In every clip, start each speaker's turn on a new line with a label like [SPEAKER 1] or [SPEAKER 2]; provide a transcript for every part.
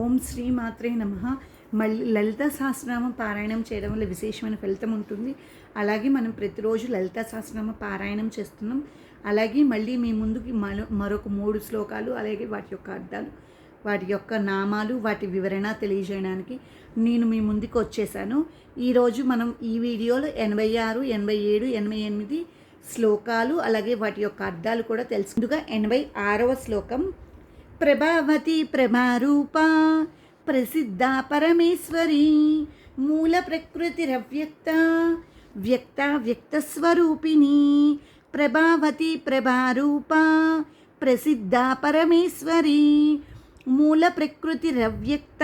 [SPEAKER 1] ఓం శ్రీ మాత్రే నమః. మళ్ళీ లలిత సహస్రనామ పారాయణం చేయడం వల్ల విశేషమైన ఫలితం ఉంటుంది. అలాగే మనం ప్రతిరోజు లలిత సహస్రనామ పారాయణం చేస్తున్నాం. అలాగే మళ్ళీ మీ ముందుకి మరొక 3 శ్లోకాలు, అలాగే వాటి యొక్క అర్థాలు, వాటి యొక్క నామాలు, వాటి వివరణ తెలియజేయడానికి నేను మీ ముందుకు వచ్చేసాను. ఈరోజు మనం ఈ వీడియోలో 86, 87, 88 శ్లోకాలు, అలాగే వాటి యొక్క అర్థాలు కూడా తెలుసు. ముందుగా 86వ శ్లోకం. ప్రభావతి ప్రభారూపా ప్రసిద్ధ పరమేశ్వరి మూల ప్రకృతిరవ్యక్త వ్యక్త వ్యక్తస్వరూపిణి. ప్రభావతి ప్రభారూపా ప్రసిద్ధ పరమేశ్వరి మూల ప్రకృతిరవ్యక్త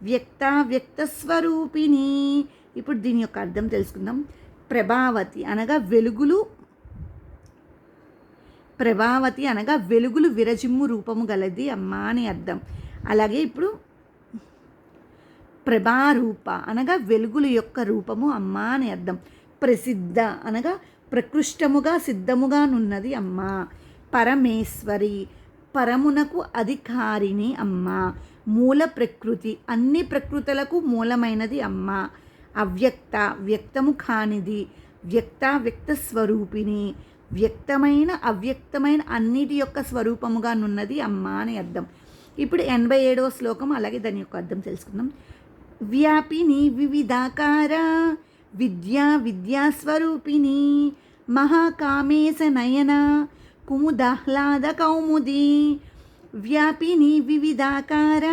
[SPEAKER 1] వ్యక్త వ్యక్తస్వరూపిణి. ఇప్పుడు దీని యొక్క అర్థం తెలుసుకుందాం. ప్రభావతి అనగా వెలుగులు, ప్రభావతి అనగా వెలుగులు విరజిమ్ము రూపము గలది అమ్మ అని అర్థం. అలాగే ఇప్పుడు ప్రభారూప అనగా వెలుగుల యొక్క రూపము అమ్మ అని అర్థం. ప్రసిద్ధ అనగా ప్రకృష్టముగా సిద్ధముగా నున్నది అమ్మ. పరమేశ్వరి పరమునకు అధికారిని అమ్మ. మూల ప్రకృతి అన్ని ప్రకృతులకు మూలమైనది అమ్మ. అవ్యక్త వ్యక్తము కానిది, వ్యక్త వ్యక్త స్వరూపిణి వ్యక్తమైన అవ్యక్తమైన అన్నిటి యొక్క స్వరూపముగా నున్నది అమ్మ అని అర్థం. ఇప్పుడు 87వ శ్లోకం, అలాగే దాని యొక్క అర్థం తెలుసుకుందాం. వ్యాపిని వివిధాకార విద్యా విద్యాస్వరూపిణి మహాకామేశ నయన కుముదాహ్లాద కౌముది. వ్యాపిని వివిధాకార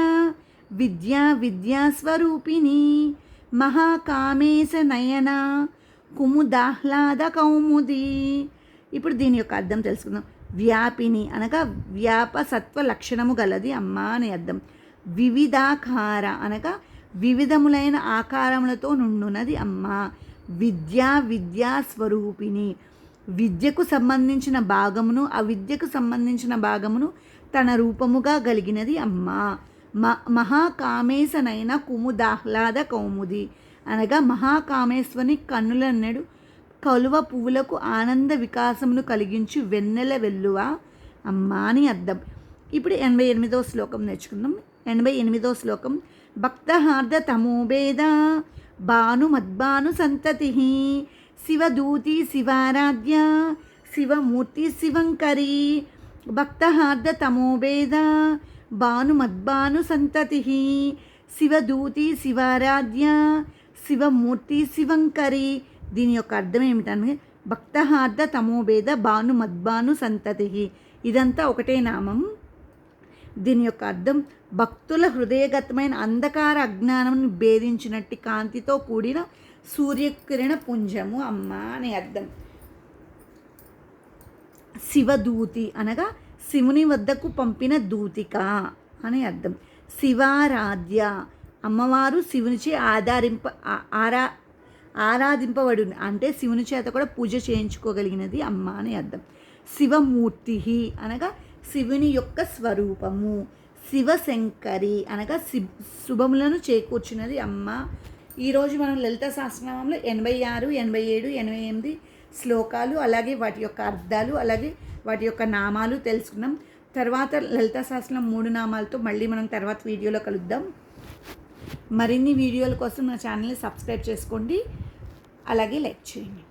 [SPEAKER 1] విద్యా విద్యాస్వరూపిణి మహాకామేశ నయన కుముదాహ్లాద కౌముది. ఇప్పుడు దీని యొక్క అర్థం తెలుసుకుందాం. వ్యాపిని అనగా వ్యాప సత్వ లక్షణము గలది అమ్మ అని అర్థం. వివిధాకార అనగా వివిధములైన ఆకారములతో నుండున్నది అమ్మ. విద్యా విద్యా స్వరూపిణి విద్యకు సంబంధించిన భాగమును, అవిద్యకు సంబంధించిన భాగమును తన రూపముగా కలిగినది అమ్మ. మహాకామేశనైన కుముదాహ్లాద కౌముది అనగా మహాకామేశ్వని కన్నులన్నడు కలువ పువ్వులకు ఆనంద వికాసమును కలిగించి వెన్నెల వెల్లువ అమ్మ అని అర్థం. ఇప్పుడు 88వ శ్లోకం నేర్చుకుందాం. 88వ శ్లోకం. భక్తహార్ద తమోభేద భానుమద్భాను సంతతి శివదూతి శివారాధ్య శివమూర్తి శివంకరి. భక్తహార్ద తమోభేద భానుమద్భాను సంతతి శివదూతి శివారాధ్య శివమూర్తి శివంకరి. దీని యొక్క అర్థం ఏమిటంటే భక్తహార్ద తమోభేద భాను మద్భాను సంతతి. ఇదంతా ఒకటే నామం. దీని యొక్క అర్థం భక్తుల హృదయగతమైన అంధకార అజ్ఞానమును భేదించినట్టి కాంతితో కూడిన సూర్యకిరణ పుంజము అమ్మ అని అర్థం. శివదూతి అనగా శివుని వద్దకు పంపిన దూతిక అని అర్థం. శివారాధ్య అమ్మవారు శివునిచే ఆరాధింపబడు అంటే శివుని చేత కూడా పూజ చేయించుకోగలిగినది అమ్మ అని అర్థం. శివమూర్తి అనగా శివుని యొక్క స్వరూపము. శివశంకరి అనగా శుభములను చేకూర్చినది అమ్మ. ఈరోజు మనం లలిత సహస్రనామంలో 86, 87, 88 శ్లోకాలు, అలాగే వాటి యొక్క అర్థాలు, అలాగే వాటి యొక్క నామాలు తెలుసుకున్నాం. తర్వాత లలిత సహస్రనామం 3 నామాలతో మళ్ళీ మనం తర్వాత వీడియోలో కలుద్దాం. మరిన్ని వీడియోల కోసం నా ఛానల్ని సబ్స్క్రైబ్ చేసుకోండి, అలాగే లైక్ చేయండి.